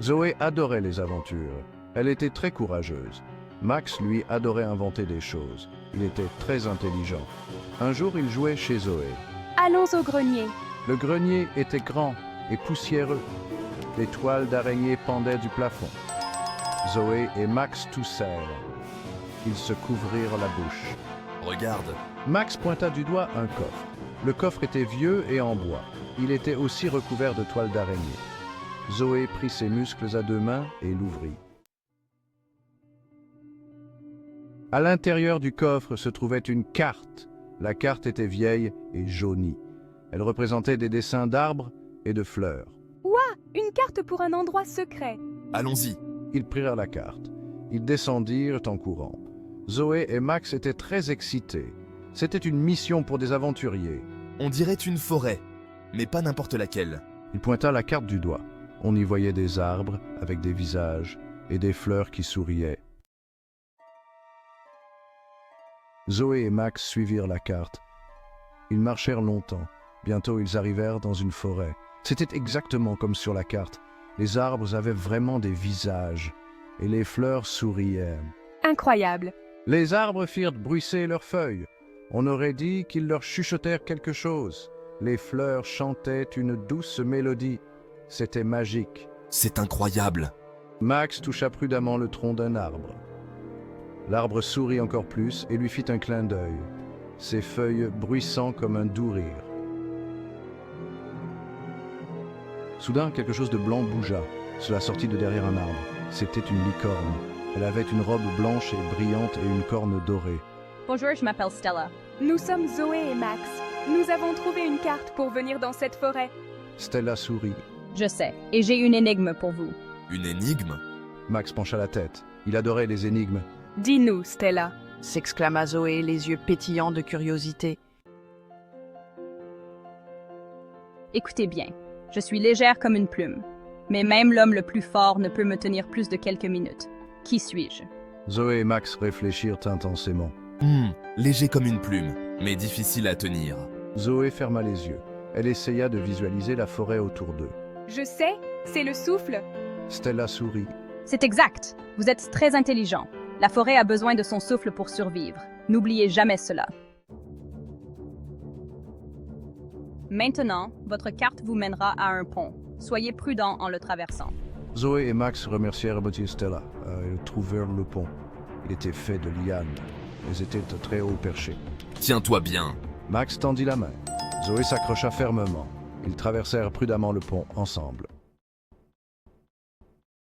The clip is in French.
Zoé adorait les aventures. Elle était très courageuse. Max, lui, adorait inventer des choses. Il était très intelligent. Un jour, il jouait chez Zoé. Allons au grenier. Le grenier était grand et poussiéreux. Des toiles d'araignée pendaient du plafond. Zoé et Max toussèrent. Ils se couvrirent la bouche. Regarde. Max pointa du doigt un coffre. Le coffre était vieux et en bois. Il était aussi recouvert de toiles d'araignée. Zoé prit ses muscles à deux mains et l'ouvrit. À l'intérieur du coffre se trouvait une carte. La carte était vieille et jaunie. Elle représentait des dessins d'arbres et de fleurs. Une carte pour un endroit secret. Allons-y. Ils prirent la carte. Ils descendirent en courant. Zoé et Max étaient très excités. C'était une mission pour des aventuriers. On dirait une forêt, mais pas n'importe laquelle. Il pointa la carte du doigt. On y voyait des arbres avec des visages et des fleurs qui souriaient. Zoé et Max suivirent la carte. Ils marchèrent longtemps. Bientôt, ils arrivèrent dans une forêt. C'était exactement comme sur la carte. Les arbres avaient vraiment des visages et les fleurs souriaient. Incroyable. Les arbres firent bruisser leurs feuilles. On aurait dit qu'ils leur chuchotèrent quelque chose. Les fleurs chantaient une douce mélodie. C'était magique. C'est incroyable. Max toucha prudemment le tronc d'un arbre. L'arbre sourit encore plus et lui fit un clin d'œil, ses feuilles bruissant comme un doux rire. Soudain, quelque chose de blanc bougea. Cela sortit de derrière un arbre. C'était une licorne. Elle avait une robe blanche et brillante et une corne dorée. Bonjour, je m'appelle Stella. Nous sommes Zoé et Max. Nous avons trouvé une carte pour venir dans cette forêt. Stella sourit. Je sais, et j'ai une énigme pour vous. Une énigme? Max pencha la tête. Il adorait les énigmes. Dis-nous, Stella. s'exclama Zoé, les yeux pétillants de curiosité. Écoutez bien, je suis légère comme une plume, mais même l'homme le plus fort ne peut me tenir plus de quelques minutes. Qui suis-je? Zoé et Max réfléchirent intensément. Léger comme une plume, mais difficile à tenir. Zoé ferma les yeux. Elle essaya de visualiser la forêt autour d'eux. Je sais, c'est le souffle. Stella sourit. C'est exact. Vous êtes très intelligent. La forêt a besoin de son souffle pour survivre. N'oubliez jamais cela. Maintenant, votre carte vous mènera à un pont. Soyez prudent en le traversant. Zoé et Max remercièrent Betty et Stella. Ils trouvèrent le pont. Il était fait de lianes. Ils étaient de très haut perchés. Tiens-toi bien. Max tendit la main. Zoé s'accrocha fermement. Ils traversèrent prudemment le pont ensemble.